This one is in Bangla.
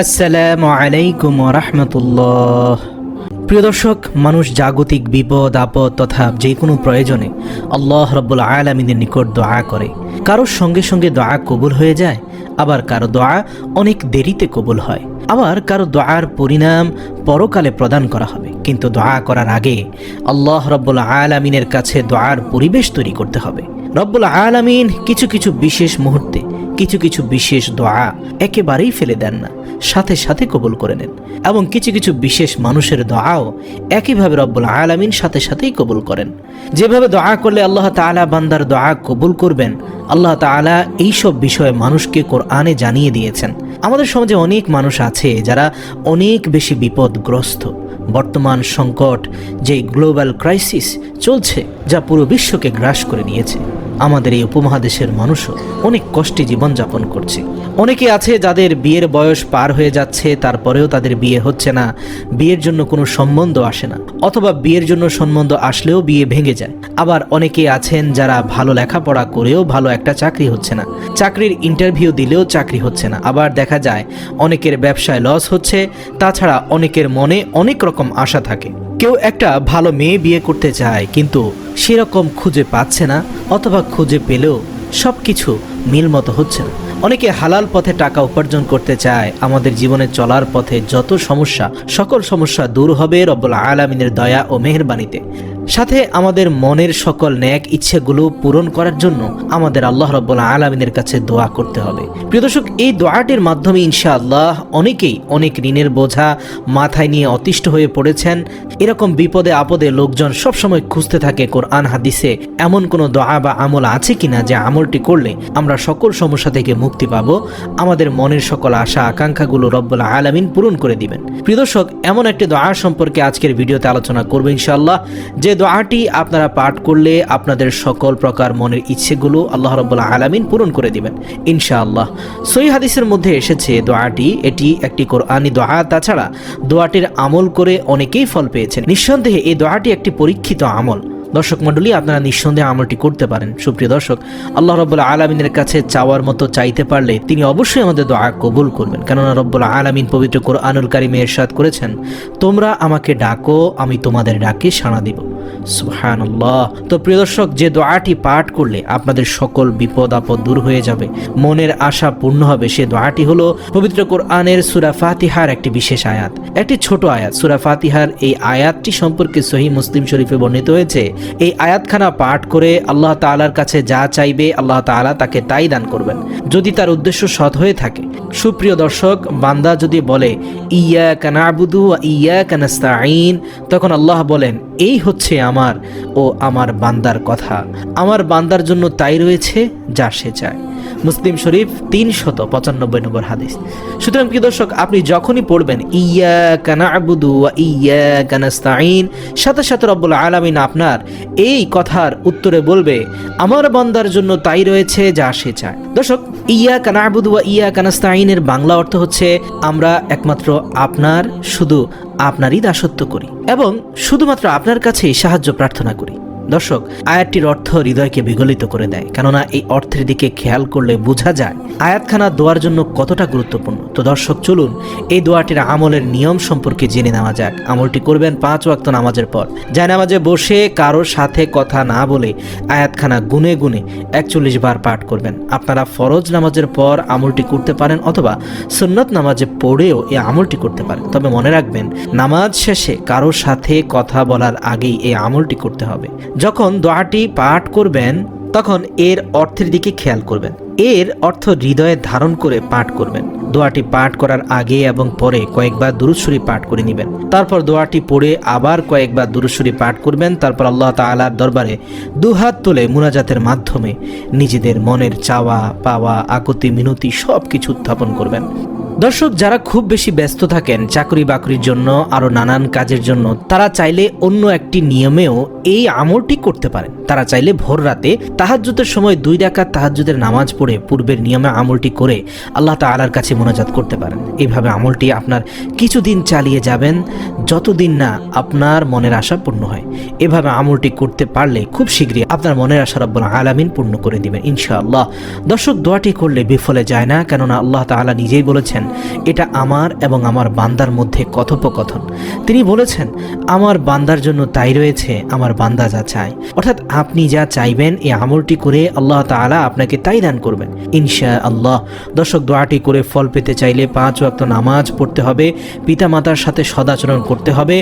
আসসালামু আলাইকুম ওয়া রাহমাতুল্লাহ। প্রিয় দর্শক, মানুষ জাগতিক বিপদ আপদ তথা যে কোনো প্রয়োজনে আল্লাহ রাব্বুল আলামিনের নিকট দোয়া করে। কারোর সঙ্গে সঙ্গে দোয়া কবুল হয়ে যায়, আবার কারো দোয়া অনেক দেরিতে কবুল হয়, আবার কারো দোয়ার পরিণাম পরকালে প্রদান করা হবে। কিন্তু দোয়া করার আগে আল্লাহ রাব্বুল আলামিনের কাছে দোয়ার পরিবেশ তৈরি করতে হবে। রব্বুল আলামিন কিছু কিছু বিশেষ মুহূর্তে কিছু কিছু বিশেষ দোয়া একেবারেই ফেলে দেন না, সাথে সাথে কবুল করে নেন। এবং কিছু কিছু বিশেষ মানুষের দোয়াও একইভাবে রব্বুল আলামিন সাথে সাথেই কবুল করেন। যেভাবে দোয়া করলে আল্লাহ তাআলা বান্দার দোয়া কবুল করবেন, আল্লাহ তাআলা এইসব বিষয়ে মানুষকে কোরআনে জানিয়ে দিয়েছেন। আমাদের সমাজে অনেক মানুষ আছে যারা অনেক বেশি বিপদগ্রস্ত। বর্তমান সংকট, যে গ্লোবাল ক্রাইসিস চলছে, যা পুরো বিশ্বকে গ্রাস করে নিয়েছে, আমাদের এই উপমহাদেশের মানুষও অনেক কষ্টে জীবনযাপন করছে। অনেকে আছে যাদের বিয়ের বয়স পার হয়ে যাচ্ছে, তারপরেও তাদের বিয়ে হচ্ছে না, বিয়ের জন্য কোনো সম্বন্ধ আসে না, অথবা বিয়ের জন্য সম্বন্ধ আসলেও বিয়ে ভেঙে যায়। আবার অনেকে আছেন যারা ভালো লেখাপড়া করেও ভালো একটা চাকরি হচ্ছে না, চাকরির ইন্টারভিউ দিলেও চাকরি হচ্ছে না। আবার দেখা যায় অনেকের ব্যবসায় লস হচ্ছে। তাছাড়া অনেকের মনে অনেক রকম আশা থাকে। কেউ একটা ভালো মেয়ে বিয়ে করতে চায়, কিন্তু সেরকম খুঁজে পাচ্ছে না, অথবা খুঁজে পেলেও সব কিছু মিল মতো হচ্ছে না। অনেকে হালাল পথে টাকা উপার্জন করতে চায়। আমাদের জীবনে চলার পথে যত সমস্যা, সকল সমস্যা দূর হবে রব্বুল আলামিনের দয়া ও মেহেরবানিতে। সাথে আমাদের মনের সকল ন্যাক ইচ্ছেগুলো পূরণ করার জন্য আমাদের আল্লাহ রাব্বুল আলামিনের কাছে দোয়া করতে হবে। প্রিয় দর্শক, এই দোয়াটির মাধ্যমে ইনশাআল্লাহ অনেকেই অনেক ঋণের বোঝা মাথায় নিয়ে অতিষ্ঠ হয়ে পড়েছেন। এরকম বিপদে আপদে লোকজন সবসময় খুঁজতে থাকে কোরআন হাদিসে এমন কোনো দোয়া বা আমল আছে কিনা যে আমলটি করলে আমরা সকল সমস্যা থেকে মুক্তি পাবো, আমাদের মনের সকল আশা আকাঙ্ক্ষাগুলো রব্বুল আলামিন পূরণ করে দিবেন। প্রিয় দর্শক, এমন একটি দোয়া সম্পর্কে আজকের ভিডিওতে আলোচনা করবো ইনশাআল্লাহ, যে দোয়াটি আপনারা পাঠ করলে আপনাদের সকল প্রকার মনের ইচ্ছেগুলো আল্লাহ রাব্বুল আলামিন পূরণ করে দিবেন ইনশাআল্লাহ। সহিহ হাদিসের মধ্যে এসেছে এটি একটি কোরআনি দোয়া। তাছাড়া দোয়াটির আমল করে অনেকেই ফল পেয়েছেন। নিঃসন্দেহে এই দোয়াটি একটি পরীক্ষিত আমল। দর্শক মণ্ডলী, আপনারা নিঃসন্দেহে আমলটি করতে পারেন। সুপ্রিয় দর্শক, আল্লাহ রাব্বুল আলামিনের কাছে চাওয়ার মতো চাইতে পারলে তিনি অবশ্যই আমাদের দোয়া কবুল করবেন। কেননা রব্বুল আলামিন পবিত্র কোরআনুল কারিমে ইরশাদ করেছেন, তোমরা আমাকে ডাকো, আমি তোমাদের ডাকে সাড়া দিব। সুবহানাল্লাহ। তো প্রিয় দর্শক, যে দোয়াটি পাঠ করলে আপনাদের সকল বিপদ আপদ দূর হয়ে যাবে, মনের আশা পূর্ণ হবে, সে দোয়াটি হলো পবিত্র কোরআনের সূরা ফাতিহার একটি বিশেষ আয়াত, একটি ছোট আয়াত। সূরা ফাতিহার এই আয়াতটি সম্পর্কে সহিহ মুসলিম শরীফে বর্ণিত হয়েছে, এই আয়াতখানা পাঠ করে আল্লাহ তাআলার কাছে যা চাইবে আল্লাহ তাআলা তাকে তাই দান করবেন, যদি তার উদ্দেশ্য সৎ হয়ে থাকে। সুপ্রিয় দর্শক, বান্দা যদি বলে ইয়্যাকা না'বুদু ওয়া ইয়্যাকা নাস্তাঈন, তখন আল্লাহ বলেন, এই হচ্ছে আমার ও আমার বান্দার কথা, আমার বান্দার জন্য তাই রয়েছে যা সে চায়। মুসলিম শরীফ 395 নম্বর হাদিস। সুতরাং প্রিয় দর্শক, আপনি যখনই পড়বেন ইয়্যাকা না'বুদু ওয়া ইয়্যাকা নাস্তাঈন, সাথে সাথে রব্বুল আলামিন আপনার এই কথার উত্তরে বলবে, আমার বান্দার জন্য তাই রয়েছে যা সে চায়। দর্শক, ইয়্যাকা না'বুদু ওয়া ইয়্যাকা নাস্তাঈনের বাংলা অর্থ হচ্ছে, আমরা একমাত্র আপনার, শুধু আপনারই দাসত্ব করি এবং শুধুমাত্র আপনার কাছেই সাহায্য প্রার্থনা করি। দর্শক, আয়াতটির অর্থ হৃদয়কে বিগলিত করে দেয়, কেননা এই অর্থের দিকে খেয়াল করলে বোঝা যায় আয়াতখানা দোয়ার জন্য কতটা গুরুত্বপূর্ণ। তো দর্শক, চলুন এই দোয়াটির আমলের নিয়ম সম্পর্কে জেনে নেওয়া যাক। আমলটি করবেন 5 ওয়াক্ত নামাজের পর, জায়নামাজে বসে কারোর সাথে কথা না বলে আয়াতখানা গুনে গুনে 41 বার পাঠ করবেন। আপনারা ফরজ নামাজের পর আমলটি করতে পারেন, অথবা সুন্নত নামাজে পড়েও এই আমলটি করতে পারেন। তবে মনে রাখবেন, নামাজ শেষে কারোর সাথে কথা বলার আগেই এই আমলটি করতে হবে। যখন দোয়াটি পাঠ করবেন তখন এর অর্থের দিকে খেয়াল করবেন, এর অর্থ হৃদয়ে ধারণ করে পাঠ করবেন। দোয়াটি পাঠ করার আগে এবং পরে কয়েকবার দুরূদ শরীফ পাঠ করে নেবেন। তারপর দোয়াটি পড়ে আবার কয়েকবার দুরূদ শরীফ পাঠ করবেন। তারপর আল্লাহ তাআলার দরবারে দুহাত তুলে মুনাজাতের মাধ্যমে নিজেদের মনের চাওয়া পাওয়া আকুতি মিনতি সব কিছু উত্থাপন করবেন। দর্শক, যারা খুব বেশি ব্যস্ত থাকেন চাকরি বাকরির জন্য, আরো নানান কাজের জন্য, তারা চাইলে অন্য একটি নিয়মেও এই আমলটি করতে পারেন। তারা চাইলে ভোর রাতে তাহাজ্জুদের সময় 2 রাকাত তাহাজ্জুদের নামাজ পড়ে পূর্বের নিয়মে আমলটি করে আল্লাহ তাআলার কাছে মোনাজাত করতে পারেন। এইভাবে আমলটি আপনার কিছুদিন চালিয়ে যাবেন, যতদিন না আপনার মনের আশা পূর্ণ হয়। এভাবে আমলটি করতে পারলে খুব শীঘ্রই আপনার মনের আশা রব্বুল আলামিন পূর্ণ করে দিবেন ইনশাআল্লাহ। দর্শক, দোয়াটি করলে বিফলে যায় না, কেননা আল্লাহ তাআলা নিজেই বলেছেন, এটা আমার এবং আমার বান্দার মধ্যে কথোপকথন। তিনি বলেছেন, আমার বান্দার জন্য তাই রয়েছে, আমার বান্দা যা চায়। অর্থাৎ আপনি যা চাইবেন এই আমলটি করে আল্লাহ তাআলা আপনাকে তাই দান করবেন ইনশাআল্লাহ। দর্শক, দোয়াটি করে ফল পেতে চাইলে 5 ওয়াক্ত নামাজ পড়তে হবে, পিতামাতার সাথে সদাচরণ করতে হবে।